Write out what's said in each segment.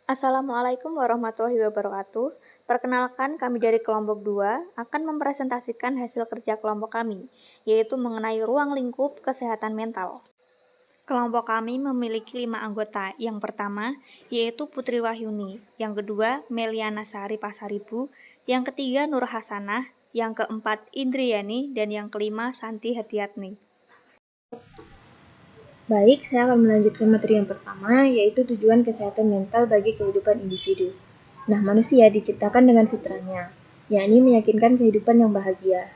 Assalamualaikum warahmatullahi wabarakatuh. Perkenalkan, kami dari kelompok 2 akan mempresentasikan hasil kerja kelompok kami, yaitu mengenai ruang lingkup kesehatan mental. Kelompok kami memiliki 5 anggota. Yang pertama, yaitu Putri Wahyuni. Yang kedua, Meliana Sari Pasaribu. Yang ketiga, Nur Hasanah. Yang keempat, Indriani. Dan yang kelima, Santi Hadiatni. Baik, saya akan melanjutkan materi yang pertama, yaitu tujuan kesehatan mental bagi kehidupan individu. Nah, manusia diciptakan dengan fitrahnya, yakni meyakinkan kehidupan yang bahagia,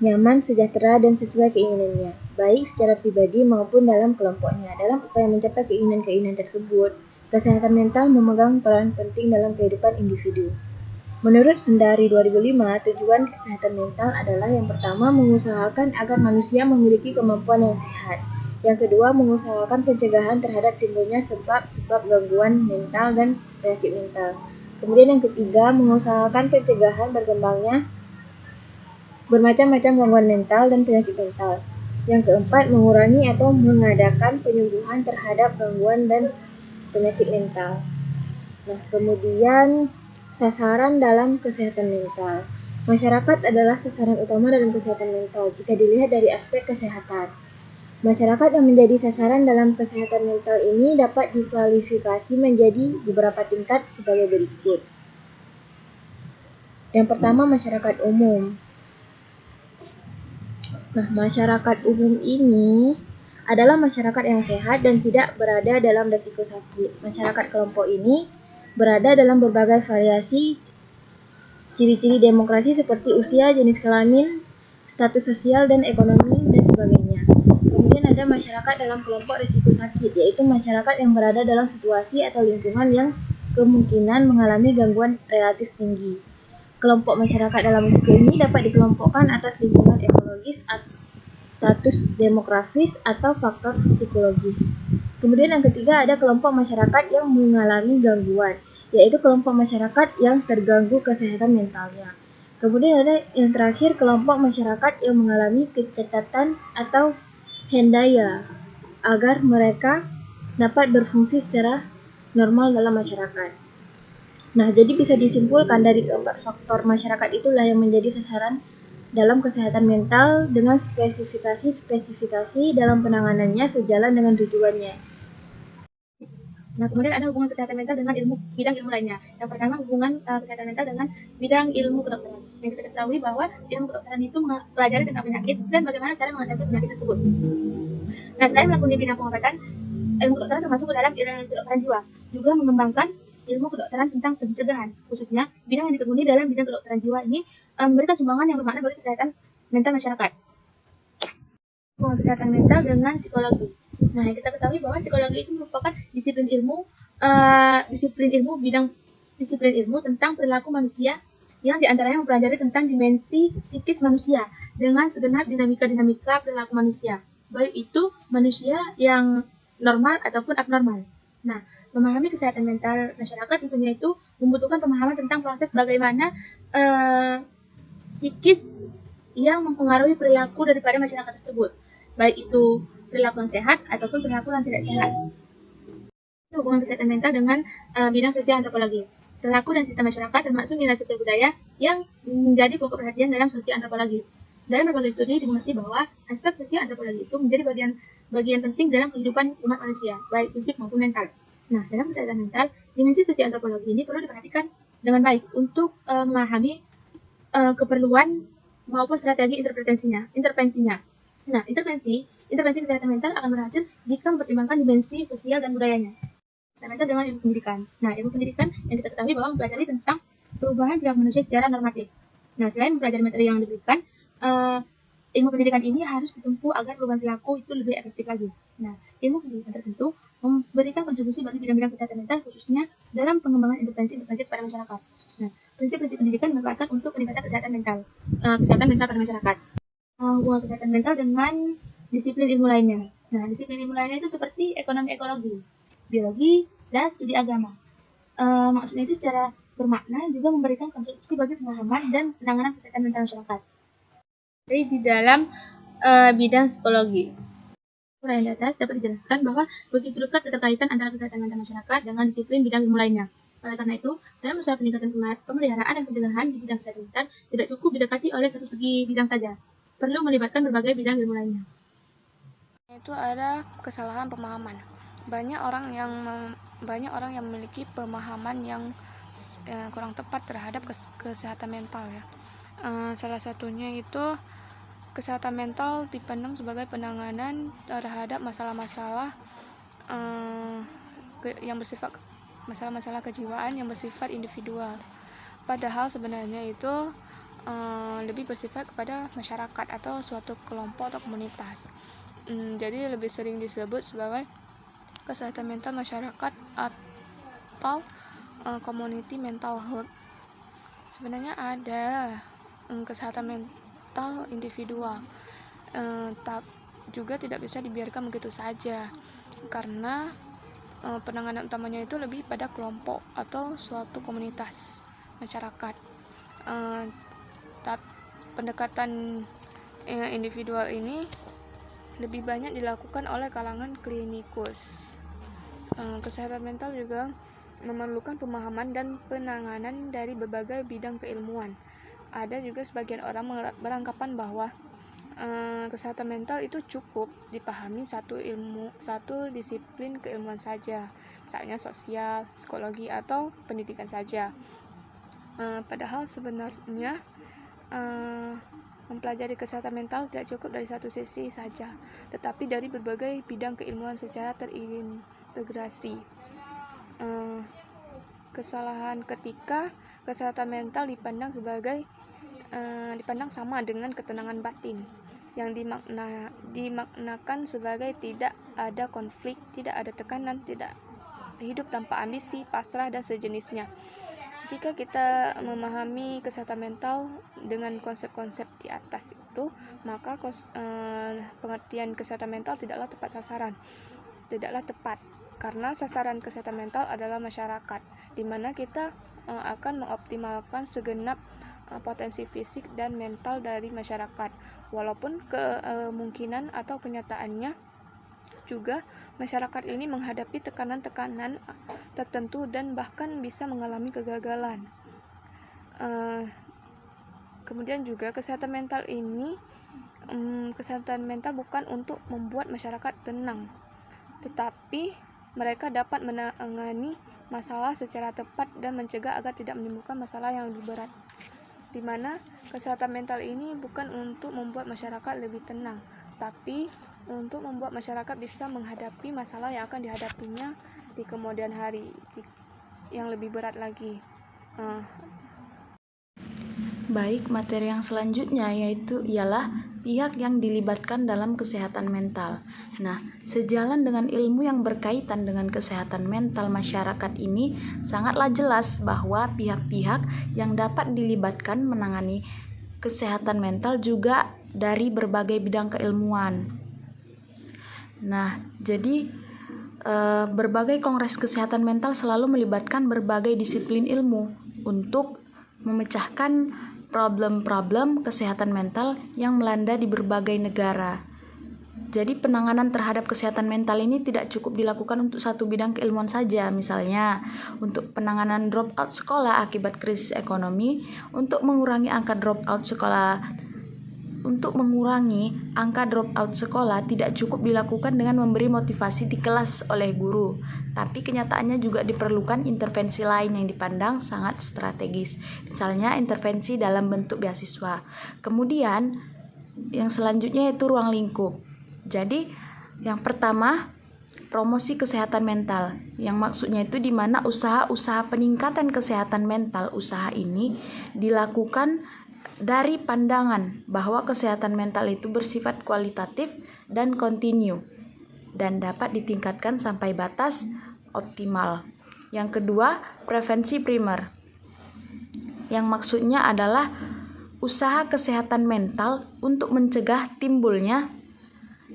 nyaman, sejahtera, dan sesuai keinginannya, baik secara pribadi maupun dalam kelompoknya. Dalam upaya mencapai keinginan-keinginan tersebut, kesehatan mental memegang peran penting dalam kehidupan individu. Menurut Sundari 2005, tujuan kesehatan mental adalah yang pertama mengusahakan agar manusia memiliki kemampuan yang sehat. Yang kedua, mengusahakan pencegahan terhadap timbulnya sebab-sebab gangguan mental dan penyakit mental. Kemudian yang ketiga, mengusahakan pencegahan berkembangnya bermacam-macam gangguan mental dan penyakit mental. Yang keempat, mengurangi atau mengadakan penyembuhan terhadap gangguan dan penyakit mental. Nah, kemudian sasaran dalam kesehatan mental. Masyarakat adalah sasaran utama dalam kesehatan mental jika dilihat dari aspek kesehatan. Masyarakat yang menjadi sasaran dalam kesehatan mental ini dapat diklasifikasi menjadi beberapa tingkat sebagai berikut. Yang pertama, masyarakat umum. Nah, masyarakat umum ini adalah masyarakat yang sehat dan tidak berada dalam risiko sakit. Masyarakat kelompok ini berada dalam berbagai variasi ciri-ciri demokrasi seperti usia, jenis kelamin, status sosial dan ekonomi, dan sebagainya. Kemudian ada masyarakat dalam kelompok risiko sakit, yaitu masyarakat yang berada dalam situasi atau lingkungan yang kemungkinan mengalami gangguan relatif tinggi. Kelompok masyarakat dalam risiko ini dapat dikelompokkan atas lingkungan ekologis, status demografis, atau faktor psikologis. Kemudian yang ketiga ada kelompok masyarakat yang mengalami gangguan, yaitu kelompok masyarakat yang terganggu kesehatan mentalnya. Kemudian ada yang terakhir kelompok masyarakat yang mengalami kecacatan atau hendaya, agar mereka dapat berfungsi secara normal dalam masyarakat. Nah, jadi bisa disimpulkan dari keempat faktor masyarakat itulah yang menjadi sasaran dalam kesehatan mental dengan spesifikasi dalam penanganannya sejalan dengan tujuannya. Nah, kemudian ada hubungan kesehatan mental dengan bidang ilmu lainnya. Yang pertama, hubungan kesehatan mental dengan bidang ilmu kedokteran. Yang kita ketahui bahwa ilmu kedokteran itu mempelajari tentang penyakit dan bagaimana cara mengatasi penyakit tersebut. Nah, selain melakukan bidang pengobatan, ilmu kedokteran termasuk ke dalam ilmu kedokteran jiwa, juga mengembangkan ilmu kedokteran tentang pencegahan, khususnya bidang yang ditekuni dalam bidang kedokteran jiwa ini memberikan sumbangan yang bermakna bagi kesehatan mental masyarakat. Hubungan kesehatan mental dengan psikologi. Nah, yang kita ketahui bahwa psikologi itu merupakan disiplin ilmu tentang perilaku manusia yang diantaranya mempelajari tentang dimensi psikis manusia dengan segenap dinamika perilaku manusia, baik itu manusia yang normal ataupun abnormal. Nah, memahami kesehatan mental masyarakat tentunya itu membutuhkan pemahaman tentang proses bagaimana psikis yang mempengaruhi perilaku daripada masyarakat tersebut, baik itu perilaku yang sehat ataupun perilaku yang tidak sehat. Hubungan kesehatan mental dengan bidang sosial antropologi. Perilaku dan sistem masyarakat termasuk nilai sosial budaya yang menjadi pokok perhatian dalam sosial antropologi. Dalam berbagai studi dimengerti bahwa aspek sosial antropologi itu menjadi bagian penting dalam kehidupan umat manusia, baik fisik maupun mental. Nah, dalam kesehatan mental, dimensi sosial antropologi ini perlu diperhatikan dengan baik untuk memahami keperluan maupun strategi intervensinya. Nah, intervensi kesehatan mental akan berhasil jika mempertimbangkan dimensi sosial dan budayanya. Mental dengan ilmu pendidikan. Nah, ilmu pendidikan yang kita ketahui bahwa mempelajari tentang perubahan perilaku manusia secara normatif. Nah, selain mempelajari materi yang diberikan, ilmu pendidikan ini harus ditempuh agar perubahan perilaku itu lebih efektif lagi. Nah, ilmu pendidikan tertentu memberikan kontribusi bagi bidang-bidang kesehatan mental, khususnya dalam pengembangan intervensi pada masyarakat. Nah, prinsip-prinsip pendidikan dimanfaatkan untuk meningkatkan kesehatan mental pada masyarakat. Hubungan kesehatan mental dengan disiplin ilmu lainnya. Nah, disiplin ilmu lainnya itu seperti ekonomi ekologi, biologi, dan studi agama. Maksudnya itu secara bermakna juga memberikan kontribusi bagi pemahaman dan penanganan kesehatan mental masyarakat. Jadi di dalam bidang psikologi. Uraian di atas dapat dijelaskan bahwa begitu dekat keterkaitan antara kesehatan mental masyarakat dengan disiplin bidang ilmu lainnya. Oleh karena itu, dalam usaha peningkatan pemeliharaan dan pencegahan di bidang kesehatan mental tidak cukup didekati oleh satu segi bidang saja, perlu melibatkan berbagai bidang ilmu lainnya. Itu ada kesalahan pemahaman. Banyak orang yang memiliki pemahaman yang kurang tepat terhadap kesehatan mental ya. Salah satunya itu kesehatan mental dipandang sebagai penanganan terhadap masalah-masalah yang bersifat masalah-masalah kejiwaan yang bersifat individual. Padahal sebenarnya itu lebih bersifat kepada masyarakat atau suatu kelompok atau komunitas. Jadi lebih sering disebut sebagai kesehatan mental masyarakat atau community mental health. Sebenarnya ada kesehatan mental individual, juga tidak bisa dibiarkan begitu saja karena penanganan utamanya itu lebih pada kelompok atau suatu komunitas masyarakat. Pendekatan individual ini lebih banyak dilakukan oleh kalangan klinikus. Kesehatan mental juga memerlukan pemahaman dan penanganan dari berbagai bidang keilmuan. Ada juga sebagian orang beranggapan bahwa kesehatan mental itu cukup dipahami satu disiplin keilmuan saja, misalnya sosial, psikologi, atau pendidikan saja. Padahal sebenarnya mempelajari kesehatan mental tidak cukup dari satu sisi saja, tetapi dari berbagai bidang keilmuan secara terintegrasi. Kesalahan ketika kesehatan mental dipandang sama dengan ketenangan batin yang dimaknakan sebagai tidak ada konflik, tidak ada tekanan, tidak hidup tanpa ambisi, pasrah, dan sejenisnya. Jika kita memahami kesehatan mental dengan konsep-konsep di atas itu, maka pengertian kesehatan mental tidaklah tepat karena sasaran kesehatan mental adalah masyarakat, di mana kita akan mengoptimalkan segenap potensi fisik dan mental dari masyarakat. Walaupun kemungkinan atau kenyataannya juga masyarakat ini menghadapi tekanan-tekanan tertentu dan bahkan bisa mengalami kegagalan. Kemudian juga kesehatan mental bukan untuk membuat masyarakat tenang, tetapi mereka dapat menangani masalah secara tepat dan mencegah agar tidak menimbulkan masalah yang lebih berat. Di mana kesehatan mental ini bukan untuk membuat masyarakat lebih tenang, tapi untuk membuat masyarakat bisa menghadapi masalah yang akan dihadapinya di kemudian hari yang lebih berat lagi. Baik, materi yang selanjutnya ialah pihak yang dilibatkan dalam kesehatan mental. Nah, sejalan dengan ilmu yang berkaitan dengan kesehatan mental masyarakat ini, sangatlah jelas bahwa pihak-pihak yang dapat dilibatkan menangani kesehatan mental juga dari berbagai bidang keilmuan. Nah, jadi berbagai kongres kesehatan mental selalu melibatkan berbagai disiplin ilmu untuk memecahkan problem-problem kesehatan mental yang melanda di berbagai negara. Jadi penanganan terhadap kesehatan mental ini tidak cukup dilakukan untuk satu bidang keilmuan saja. Misalnya, untuk penanganan dropout sekolah akibat krisis ekonomi, untuk mengurangi angka dropout sekolah tidak cukup dilakukan dengan memberi motivasi di kelas oleh guru, tapi kenyataannya juga diperlukan intervensi lain yang dipandang sangat strategis, misalnya intervensi dalam bentuk beasiswa. Kemudian yang selanjutnya yaitu ruang lingkup. Jadi yang pertama, promosi kesehatan mental, yang maksudnya itu di mana usaha-usaha peningkatan kesehatan mental usaha ini dilakukan dari pandangan bahwa kesehatan mental itu bersifat kualitatif dan kontinu dan dapat ditingkatkan sampai batas optimal. Yang kedua, prevensi primer, yang maksudnya adalah usaha kesehatan mental untuk mencegah timbulnya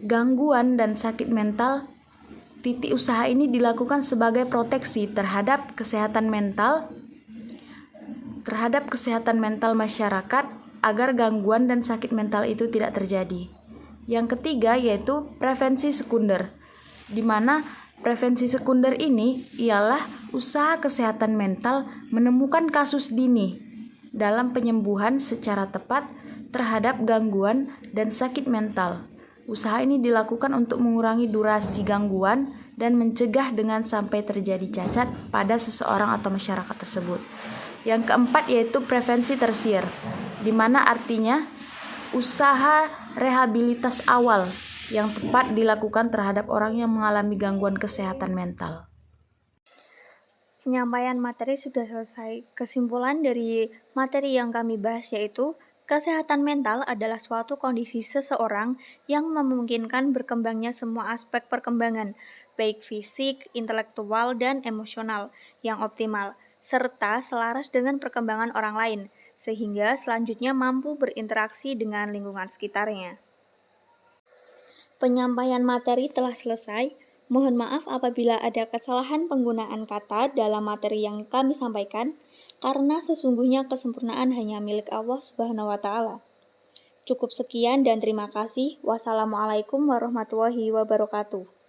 gangguan dan sakit mental. Titik usaha ini dilakukan sebagai proteksi terhadap kesehatan mental masyarakat agar gangguan dan sakit mental itu tidak terjadi. Yang ketiga yaitu prevensi sekunder, di mana prevensi sekunder ini ialah usaha kesehatan mental menemukan kasus dini dalam penyembuhan secara tepat terhadap gangguan dan sakit mental. Usaha ini dilakukan untuk mengurangi durasi gangguan dan mencegah dengan sampai terjadi cacat pada seseorang atau masyarakat tersebut. Yang keempat yaitu prevensi tersier, di mana artinya usaha rehabilitas awal yang tepat dilakukan terhadap orang yang mengalami gangguan kesehatan mental. Penyampaian materi sudah selesai. Kesimpulan dari materi yang kami bahas yaitu kesehatan mental adalah suatu kondisi seseorang yang memungkinkan berkembangnya semua aspek perkembangan, baik fisik, intelektual, dan emosional yang optimal, serta selaras dengan perkembangan orang lain, sehingga selanjutnya mampu berinteraksi dengan lingkungan sekitarnya. Penyampaian materi telah selesai. Mohon maaf apabila ada kesalahan penggunaan kata dalam materi yang kami sampaikan, karena sesungguhnya kesempurnaan hanya milik Allah Subhanahu wa Ta'ala. Cukup sekian dan terima kasih. Wassalamualaikum warahmatullahi wabarakatuh.